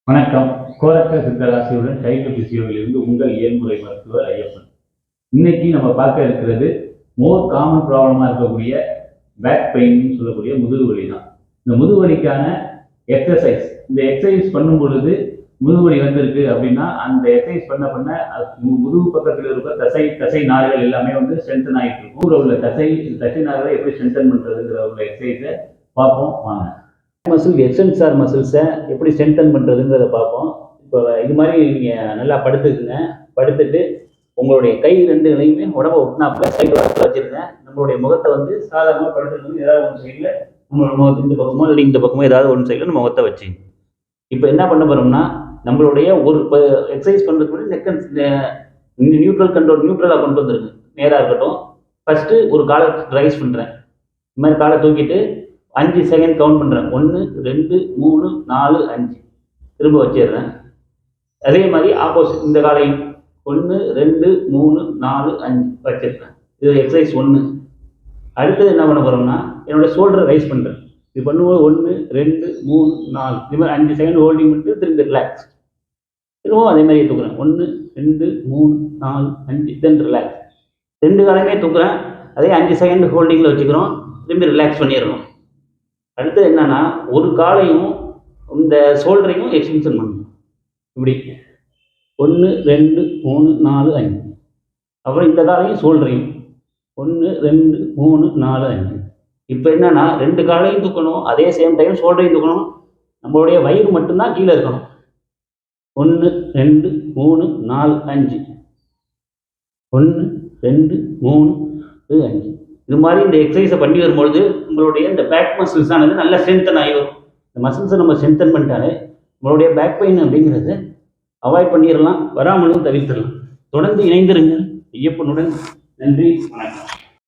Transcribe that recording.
வணக்கம். கோரக்க சித்தராசியுடன் சைவ பிசியோவிலிருந்து உங்கள் இயல்முறை மருத்துவர் ஐயப்பன். இன்னைக்கு நம்ம பார்க்க இருக்கிறது மோர் காமன் ப்ராப்ளமா இருக்கக்கூடிய பேக் பெயின் சொல்லக்கூடிய முதுகு வலி தான். இந்த முதுகு வலிக்கான எக்ஸசைஸ், இந்த எக்ஸசைஸ் பண்ணும் பொழுது முதுகுவலி வந்திருக்கு அப்படின்னா அந்த எக்ஸசைஸ் பண்ண பண்ண முதுகு பக்கத்தில் இருக்க தசை நார்கள் எல்லாமே வந்து ஸ்ட்ரென்தன் ஆகிட்டு இருக்கும். ஊரில் உள்ள தசை நார்களை எப்படி ஸ்ட்ரென்தன் பண்றதுங்கிற உள்ள எக்ஸசைஸை பார்ப்போம் வாங்க. மசில் எக்ஸ்டென்சார் மசில்ஸை எப்படி ஸ்ட்ரென்தன் பண்ணுறதுங்கிறத பார்ப்போம். இப்போ இது மாதிரி நீங்கள் நல்லா படுத்துக்குங்க. படுத்துட்டு உங்களுடைய கை ரெண்டுகளையுமே உடம்பை ஒட்டினாப்புல சைடு வச்சுருங்க. நம்மளுடைய முகத்தை வந்து சாதாரணமாக படுத்துருக்கு ஏதாவது ஒன்று சைடில் நம்மளோட முகத்து இந்த பக்கமோ இல்லை இந்த பக்கமோ ஏதாவது ஒன்று சைடில் நம்ம முகத்தை வச்சு இப்போ என்ன பண்ண போகிறோம்னா நம்மளுடைய ஒரு எக்ஸசைஸ் பண்ணுறதுக்கு முன்னாடி நியூட்ரலாக கொண்டு வந்துருங்க. நேராக இருக்கட்டும். ஃபஸ்ட்டு ஒரு காலை ரைஸ் பண்ணுறேன். இந்த மாதிரி காலை தூக்கிட்டு 5 செகண்ட் கவுண்ட் பண்ணுறேன். 1 2 3 4 5 திரும்ப வச்சிடுறேன். அதே மாதிரி ஆப்போசிட் இந்த காலையும் 1 2 3 4 5 வச்சிருக்கேன். இது எக்ஸசைஸ் 1. அடுத்தது என்ன பண்ண போகிறோம்னா என்னோடய ஷோல்டரை ரைஸ் பண்ணுறேன். இது பண்ணும்போது 1 2 3 4 இது மாதிரி 5 செகண்ட் ஹோல்டிங் பண்ணிட்டு திரும்பி ரிலாக்ஸ். திரும்பவும் அதே மாதிரி தூக்குறேன். 1 2 3 4 5 தென் ரிலாக்ஸ். 2 காலையுமே தூக்குறேன். அதே 5 செகண்ட் ஹோல்டிங்கில் வச்சுக்கிறோம். திரும்பி ரிலாக்ஸ் பண்ணிடுறோம். அடுத்து என்னன்னா ஒரு காலையும் இந்த ஷோல்டரையும் எக்ஸ்டென்ஷன் பண்ணணும். இப்படி 1 2 3 4 5. அப்புறம் இந்த காலையும் ஷோல்டரையும் 1 2 3 4 5. இப்போ என்னன்னா 2 காலையும் தூக்கணும். அதே சேம் டைம் ஷோல்டரையும் தூக்கணும். நம்மளுடைய வயிறு மட்டும்தான் கீழே இருக்கணும். 1 2 3 4 5 1 2 3 5. இது மாதிரி இந்த எக்ஸசைஸை பண்ணி வரும்பொழுது உங்களுடைய இந்த பேக் மசில்ஸ் ஆனது நல்லா ஸ்ட்ரென்தன் ஆகி வரும். இந்த மசில்ஸை நம்ம ஸ்ட்ரென்தன் பண்ணிட்டாலே உங்களுடைய பேக் பெயின் அப்படிங்கிறது அவாய்ட் பண்ணிடலாம், வராமலும் தவிர்த்திடலாம். தொடர்ந்து இணைந்திருங்கள் ஐயப்பனுடன். நன்றி, வணக்கம்.